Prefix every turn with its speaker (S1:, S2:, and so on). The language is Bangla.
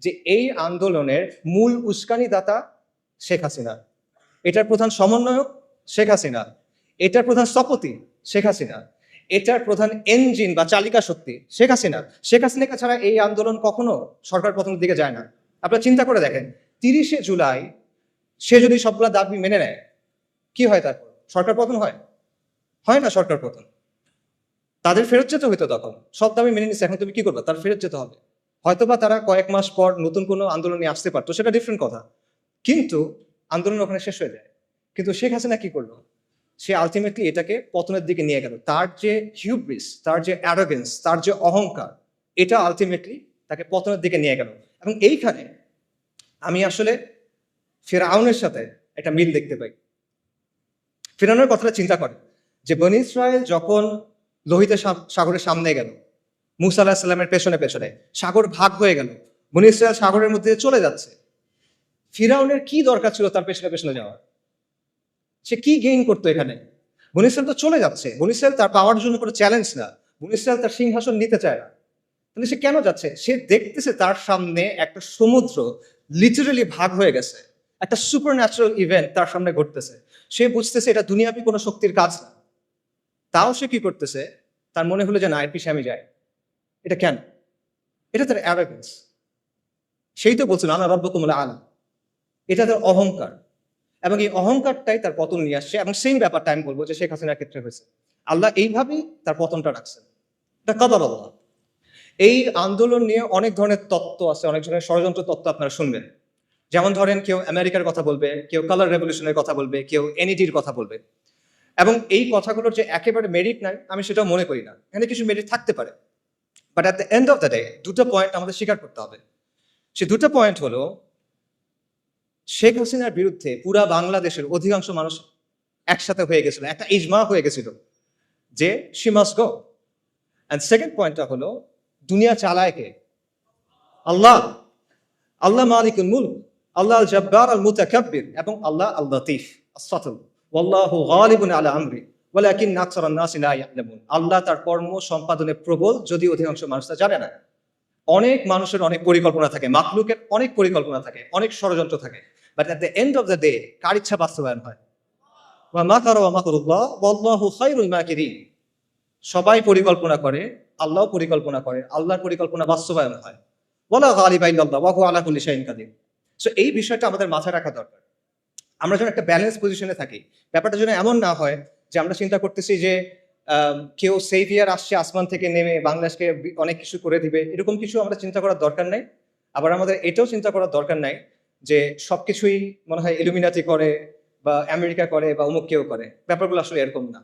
S1: যে এই আন্দোলনের মূল উস্কানিদাতা শেখ হাসিনা, এটার প্রধান সমন্বয়ক শেখ হাসিনা, এটার প্রধান স্থপতি শেখ হাসিনা, এটার প্রধান ইঞ্জিন বা চালিকা শক্তি শেখ হাসিনা। শেখ হাসিনাকে ছাড়া এই আন্দোলন কখনো সরকার পতনের দিকে যায় না। আপনারা চিন্তা করে দেখেন, 30শে জুলাই সে যদি সবগুলা দাবি মেনে নেয়, কি হয় তারপর? সরকার পতন হয়? হয় না সরকার পতন। তাদের ফেরত যেতে হইতো তখন। সব দাবি মেনে নিচ্ছে, এখন তুমি কি করবে? তার ফেরত যেতে হবে। হয়তোবা তারা কয়েক মাস পর নতুন কোনো আন্দোলন নিয়ে আসতে পারতো, সেটা ডিফারেন্ট কথা, কিন্তু আন্দোলন ওখানে শেষ হয়ে যায়। কিন্তু শেখ হাসিনা কি করলো? সে আলটিমেটলি এটাকে পতনের দিকে নিয়ে গেল। তার যে হিউব্রিস, তার যে অ্যারোগেন্স, তার যে অহংকার, এটা আলটিমেটলি তাকে পতনের দিকে নিয়ে গেল। এবং এইখানে আমি আসলে ফিরআউনের সাথে একটা মিল দেখতে পাই। ফিরআউনের কথাটা চিন্তা করে যে বনী ইসরায়েল যখন লোহিত সাগরের সামনে গেল, মুসা আলাহিস সাল্লামের পেছনে পেছনে সাগর ভাগ হয়ে গেল, বনী ইসরায়েল সাগরের মধ্যে চলে যাচ্ছে। ফিরআউনের কি দরকার ছিল তার পেছনে পেছনে যাওয়ার? সে কি গেইন করতো এখানে? বনী ইসরায়েল তো চলে যাচ্ছে। বনী ইসরায়েল তার পাওয়ার জন্য কোনো চ্যালেঞ্জ না। বনী ইসরায়েল তার সিংহাসন নিতে চায় না। তাহলে সে কেন যাচ্ছে? সে দেখতেছে তার সামনে একটা সমুদ্র লিটারালি ভাগ হয়ে গেছে, একটা সুপার ন্যাচারাল ইভেন্ট তার সামনে ঘটতেছে। সে বুঝতেছে এটা দুনিয়াবি কোনো শক্তির কাজ না। তাও সে কি করতেছে? তার মনে হলো যে না, এর পিছিয়ে আমি যাই। এটা কেন? এটা তার অ্যারোগেন্স। সেই তো বলছিল আনা রাব্বুকুমুল আলা। এটা তার অহংকার, এবং এই অহংকারটাই তার পতন নিয়ে আসছে। এবং সেই ব্যাপারটা আমি বলবো যে শেখ হাসিনার ক্ষেত্রে হয়েছে। আল্লাহ এইভাবেই তার পতনটা রাখছেন। এটা কদর আল্লাহ। এই আন্দোলন নিয়ে অনেক ধরনের তত্ত্ব আছে, অনেক ধরনের ষড়যন্ত্র তত্ত্ব আপনারা শুনবেন। যেমন ধরেন, কেউ আমেরিকার কথা বলবে, কেউ কালার রেভলিউশনের কথা বলবে, কেউ এনইডির কথা বলবে। এবং এই কথাগুলোর যে একেবারে মেরিট নাই, আমি সেটাও মনে করি না। এখানে কিছু মেরিট থাকতে পারে, but at the end of the day দুটো পয়েন্ট আমাদের স্বীকার করতে হবে। সে দুটো পয়েন্ট হলো, শেখ হাসিনার বিরুদ্ধে পুরা বাংলাদেশের অধিকাংশ মানুষ একসাথে হয়ে গেছিল, একটা ইজমা হয়ে গেছিল যে she must go. And second পয়েন্টটা হলো, দুনিয়া চালায় কে? আল্লাহ। আল্লাহ মালিকুল মুলক, আল্লাহ আল জব্বার আল মুতাকাব্বির, এবং আল্লাহ আল লতীফ আস-সাতুর। ওয়াল্লাহু গালিবুন আলা আমরি ওয়ালাকিন্না আকসারান নাসি লা ইয়ালামুন। আল্লাহ তার কর্ম সম্পাদনে প্রবল, যদি অধিকাংশ মানুষ তা জানে না। অনেক মানুষের অনেক পরিকল্পনা থাকে, মাখলুকের অনেক পরিকল্পনা থাকে, অনেক ষড়যন্ত্র থাকে, but at the end of the day কার ইচ্ছা বাস্তবায়ন হয়? ওয়া মাকারু ওয়া মাকরুল্লাহ ওয়াল্লাহু খায়রুল মাকিরিন। সবাই পরিকল্পনা করে, আল্লাহও পরিকল্পনা করে, আল্লাহর পরিকল্পনা বাস্তবায়ন হয়। ওয়ালা গালিবা ইল্লাল্লাহ ওয়া হুয়া আলা কুল্লি শাইইন কাদির। সো এই বিষয়টা আমাদের মাথায় রাখা দরকার। আমরা যেন একটা ব্যালেন্স পজিশনে থাকি। ব্যাপারটা যেন এমন না হয় যে আমরা চিন্তা করতেছি যে কেউ সেভিয়ার আসছে আসমান থেকে নেমে বাংলাদেশকে অনেক কিছু করে দিবে, এরকম কিছু আমরা চিন্তা করার দরকার নাই। আবার আমাদের এটাও চিন্তা করার দরকার নাই যে সবকিছুই মনে হয় ইলুমিনাতি করে বা আমেরিকা করে বা অমুক কেউ করে। ব্যাপারগুলো আসলে এরকম না।